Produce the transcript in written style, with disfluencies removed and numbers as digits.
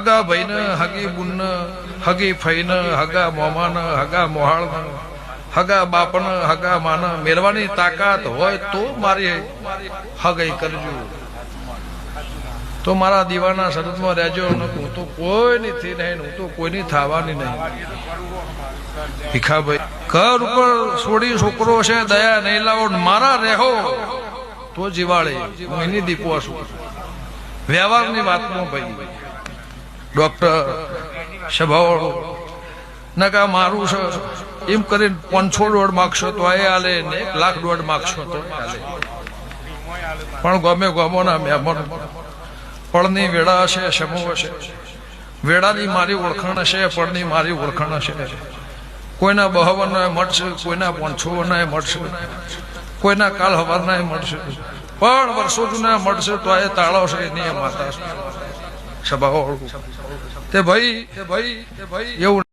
હગા ભાઈને હગી બુનને હગી ફઈને હગા મોમાને હગા મોહાળને હગા બાપને હગા માને મેળવાની તાકાત હોય તો મારી હગાઈ કરજો તો મારા દીવાના શરતમાં રહેજો હું તો કોઈની થી નહીં હું તો કોઈની થવાની નહીં ભીખાભાઈ ઘર ઉપર છોડી છોકરો છે દયા નહીં લાવો મારા રહેવો તો જીવાળે હું એની દીપો છું વ્યવહારની વાતમાં ભાઈ ડોક્ટર સભાવાળો નકા મારું છે એમ કરીને 500 માગશો તો એ હાલે ને 1,00,000 માગશો તો હાલે પણ ગમે ગમોના મહેમાન પળની વેળા હશે સમૂહ હશે વેળાની મારી ઓળખાણ હશે પળની મારી ઓળખાણ હશે કોઈના 52 મળશે કોઈના 500 મળશે કોઈના કાલ હવારના મળશે પણ વર્ષો જૂના મળશે તો એ તાળો છે એની માતા સભાવાળું તે ભાઈ એવું